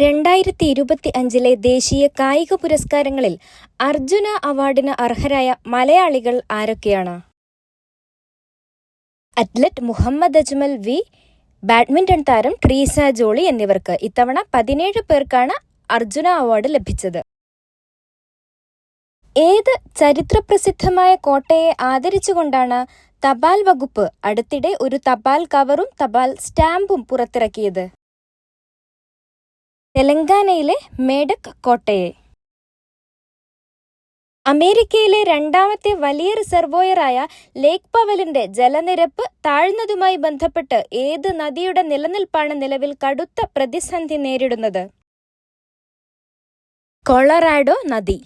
2025 ദേശീയ കായിക പുരസ്കാരങ്ങളിൽ അർജുന അവാർഡിന് അർഹരായ മലയാളികൾ ആരൊക്കെയാണ്? Athlete Muhammad Ajmal V, badminton താരം ട്രീസ ജോളി എന്നിവർക്ക് ഇത്തവണ 17 പേർക്കാണ് അർജുന അവാർഡ് ലഭിച്ചത്. ഏത് ചരിത്രപ്രസിദ്ധമായ കോട്ടയെ ആദരിച്ചുകൊണ്ടാണ് തപാൽ വകുപ്പ് അടുത്തിടെ ഒരു തപാൽ കവറും തപാൽ സ്റ്റാമ്പും പുറത്തിറക്കിയത്? തെലങ്കാനയിലെ മേഡക് കോട്ടയെ. അമേരിക്കയിലെ രണ്ടാമത്തെ വലിയ റിസർവോയറായ ലേക്ക് പവലിന്റെ ജലനിരപ്പ് താഴ്ന്നതുമായി ബന്ധപ്പെട്ട് ഏത് നദിയുടെ നിലനിൽപ്പാണ് നിലവിൽ കടുത്ത പ്രതിസന്ധി നേരിടുന്നത്? കൊളറാഡോ നദി.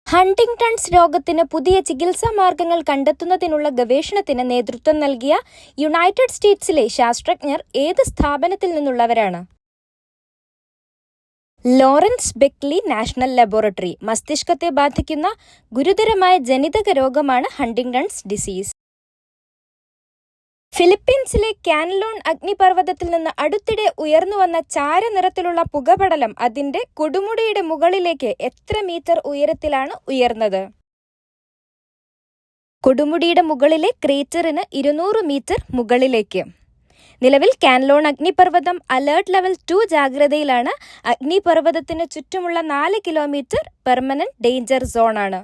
ഹണ്ടിങ്ടൺസ് രോഗത്തിന് പുതിയ ചികിത്സാ മാർഗങ്ങൾ കണ്ടെത്തുന്നതിനുള്ള ഗവേഷണത്തിന് നേതൃത്വം നൽകിയ യുണൈറ്റഡ് സ്റ്റേറ്റ്സിലെ ശാസ്ത്രജ്ഞർ ഏത് സ്ഥാപനത്തിൽ നിന്നുള്ളവരാണ്? Lawrence Berkeley National Laboratory. മസ്തിഷ്കത്തെ ബാധിക്കുന്ന ഗുരുതരമായ ജനിതക രോഗമാണ് ഹണ്ടിങ്ടൺസ് ഡിസീസ്. ഫിലിപ്പീൻസിലെ കാൻലോൺ അഗ്നിപർവ്വതത്തിൽ നിന്ന് അടുത്തിടെ ഉയർന്നുവന്ന ചാരനിറത്തിലുള്ള പുകപടലം അതിന്റെ കൊടുമുടിയുടെ മുകളിലേക്ക് എത്ര മീറ്റർ ഉയരത്തിലാണ് ഉയർന്നത്? കൊടുമുടിയുടെ മുകളിലെ ക്രേറ്ററിന് 200 മീറ്റർ മുകളിലേക്ക്. നിലവിൽ കാൻലോൺ അഗ്നിപർവ്വതം അലേർട്ട് ലെവൽ 2 ജാഗ്രതയിലാണ്. അഗ്നിപർവ്വതത്തിന് ചുറ്റുമുള്ള 4 കിലോമീറ്റർ പെർമനന്റ് ഡേഞ്ചർ സോണാണ്.